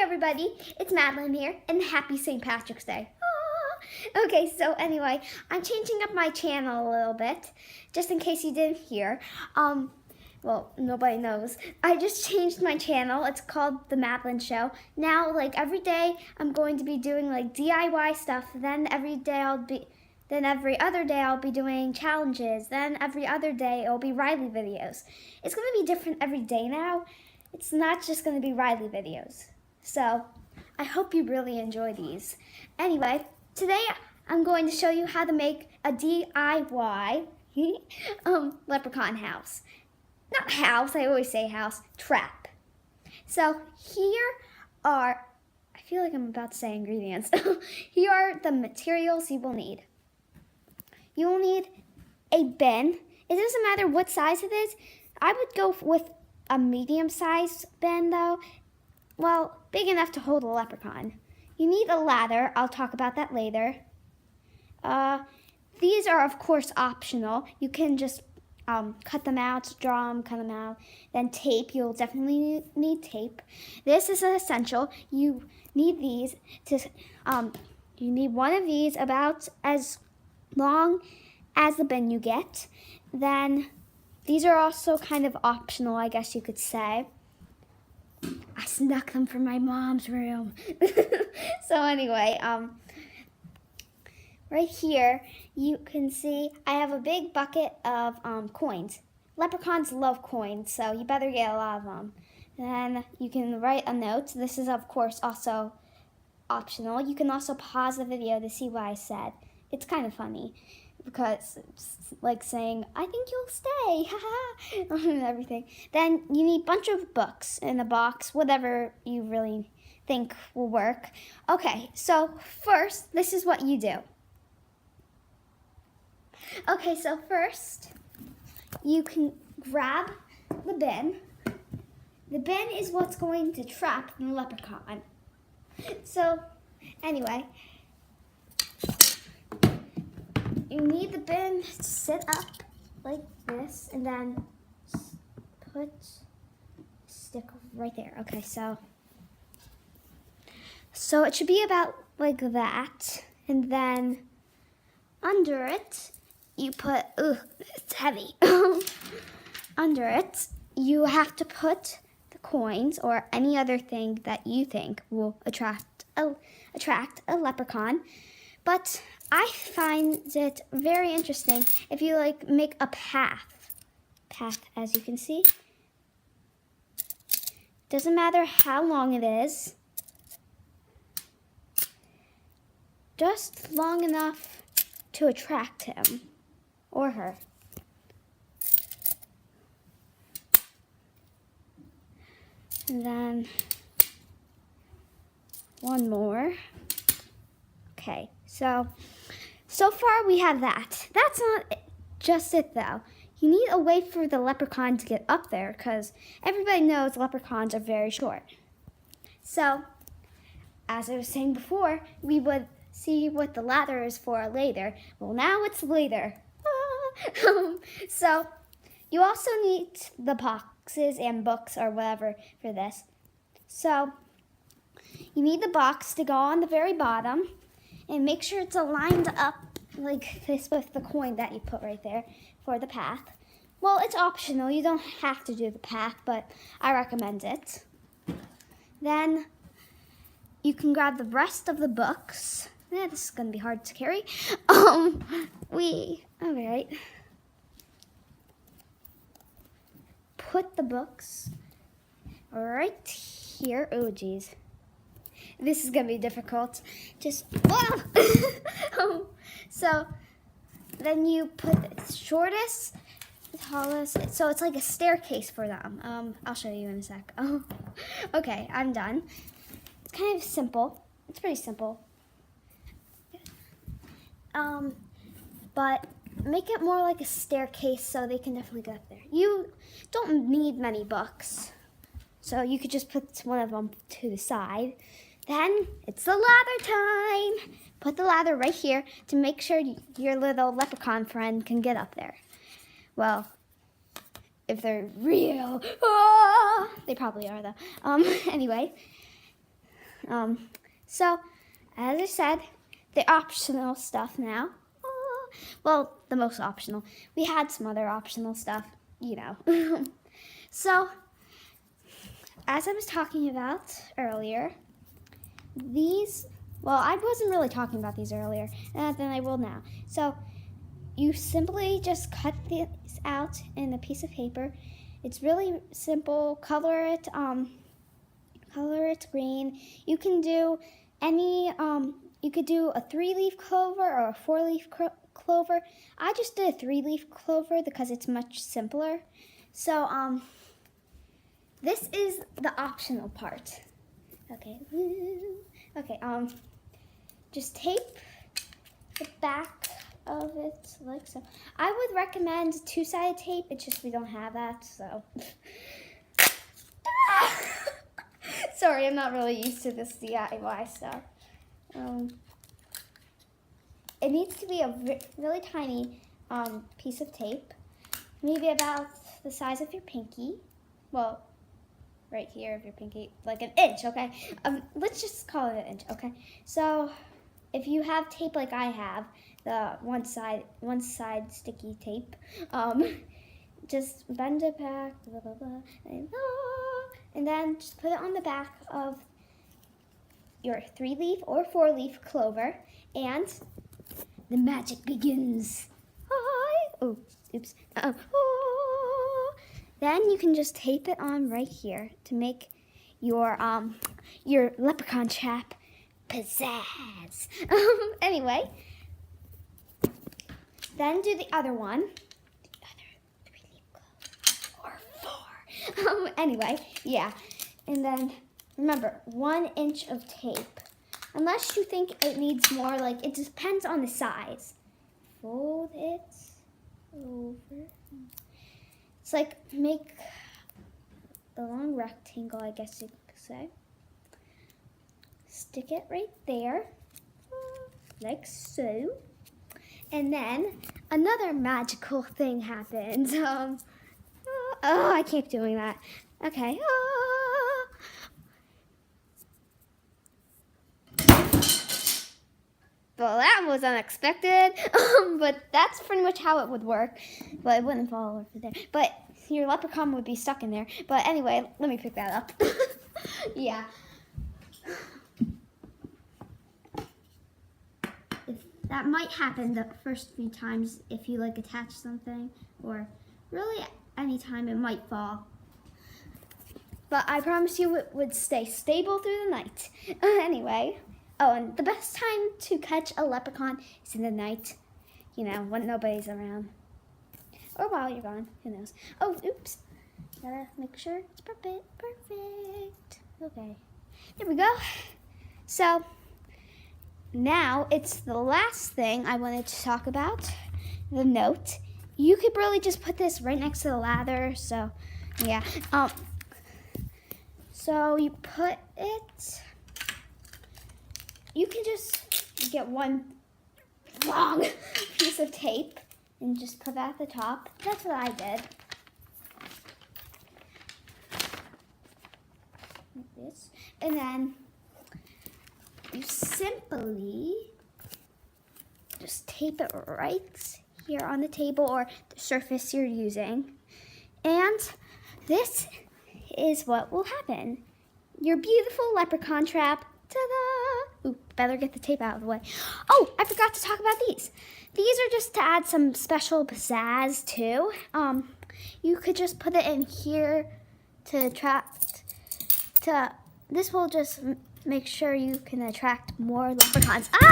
everybody, it's Madeline here, and happy St. Patrick's Day. Ah. Okay, so anyway, I'm changing up my channel a little bit, just in case you didn't hear. Well, nobody knows. I just changed my channel. It's called The Madeline Show. Now, like every day, I'm going to be doing like DIY stuff. Then every other day I'll be doing challenges. Then every other day it'll be Riley videos. It's going to be different every day now. It's not just going to be Riley videos. So, I hope you really enjoy these. Anyway, today I'm going to show you how to make a DIY leprechaun house. Not house, I always say house, trap. So here are, I feel like I'm about to say ingredients. Here are the materials you will need. You will need a bin. It doesn't matter what size it is. I would go with a medium-sized bin though. Well, big enough to hold a leprechaun. You need a ladder. I'll talk about that later. These are of course optional. You can just cut them out, draw them, cut them out. Then tape, you'll definitely need tape. This is an essential. You need these to, you need one of these about as long as the bin you get. Then these are also kind of optional, I guess you could say. I snuck them from my mom's room. So anyway, right here, you can see I have a big bucket of coins. Leprechauns love coins, so you better get a lot of them. Then you can write a note. This is, of course, also optional. You can also pause the video to see what I said. It's kind of funny because it's like saying, I think you'll stay, haha, and everything. Then you need a bunch of books in a box, whatever you really think will work. Okay, so first, this is what you do. Okay, so first, you can grab the bin. The bin is what's going to trap the leprechaun. So, anyway, you need the bin to sit up like this, and then put a stick right there. Okay, so it should be about like that, and then under it, you put, it's heavy. Under it, you have to put the coins or any other thing that you think will attract a leprechaun. But I find it very interesting if you like make a path, as you can see. Doesn't matter how long it is, just long enough to attract him or her. And then one more. Okay, so far we have that. That's not just it though. You need a way for the leprechaun to get up there because everybody knows leprechauns are very short. So, as I was saying before, we would see what the ladder is for later. Well, now it's later. So, you also need the boxes and books or whatever for this. So, you need the box to go on the very bottom and make sure it's aligned up like this with the coin that you put right there for the path. Well, it's optional. You don't have to do the path, but I recommend it. Then, you can grab the rest of the books. This is going to be hard to carry. All right. Put the books right here. Oh, geez. This is going to be difficult. Just, whoa! So, then you put the shortest, the tallest, so it's like a staircase for them. I'll show you in a sec. Oh, okay, I'm done. It's kind of simple. It's pretty simple. But make it more like a staircase so they can definitely get up there. You don't need many books, so you could just put one of them to the side. Then it's the ladder time. Put the ladder right here to make sure your little leprechaun friend can get up there. Well, if they're real, they probably are though. Anyway, So, as I said, the optional stuff now. Well, the most optional. We had some other optional stuff, you know. So, as I was talking about earlier, I wasn't really talking about these earlier, and then I will now. So, you simply just cut these out in a piece of paper. It's really simple. Color it green. You can do you could do a 3-leaf clover or a 4-leaf clover. I just did a 3-leaf clover because it's much simpler. So, this is the optional part. Okay. Okay, just tape the back of it like so. I would recommend 2-sided tape. It's just we don't have that, so. Sorry, I'm not really used to this DIY stuff. It needs to be a really tiny piece of tape, maybe about the size of your pinky. Well, right here of your pinky, like an inch, okay? Let's just call it an inch, okay? So, if you have tape like I have, the one side sticky tape, just bend it back, blah, blah, blah, and then just put it on the back of your 3-leaf or 4-leaf clover, and the magic begins. Oh, oops. Then you can just tape it on right here to make your leprechaun trap pizzazz. Anyway, then do the other one. The other 3-leaf clover or 4. Anyway, yeah. And then remember, 1 inch of tape. Unless you think it needs more, like it depends on the size. Fold it over. It's like make a long rectangle, I guess you could say. Stick it right there, like so. And then another magical thing happens. I keep doing that. Okay. Well, that was unexpected, but that's pretty much how it would work. But it wouldn't fall over there. But your leprechaun would be stuck in there. But anyway, let me pick that up. Yeah. That might happen the first few times if you like attach something, or really any time it might fall. But I promise you it would stay stable through the night. Anyway. Oh, and the best time to catch a leprechaun is in the night, you know, when nobody's around. Or while you're gone, who knows. Oh, oops. Gotta make sure it's perfect. Okay, there we go. So, now it's the last thing I wanted to talk about, the note. You could really just put this right next to the ladder, so, yeah. So you put it... You can just get one long piece of tape and just put that at the top. That's what I did. Like this. And then you simply just tape it right here on the table or the surface you're using. And this is what will happen. Your beautiful leprechaun trap. Ta-da! Ooh, better get the tape out of the way. Oh, I forgot to talk about these. These are just to add some special pizzazz too. You could just put it in here to attract. This will just make sure you can attract more leprechauns. Ah!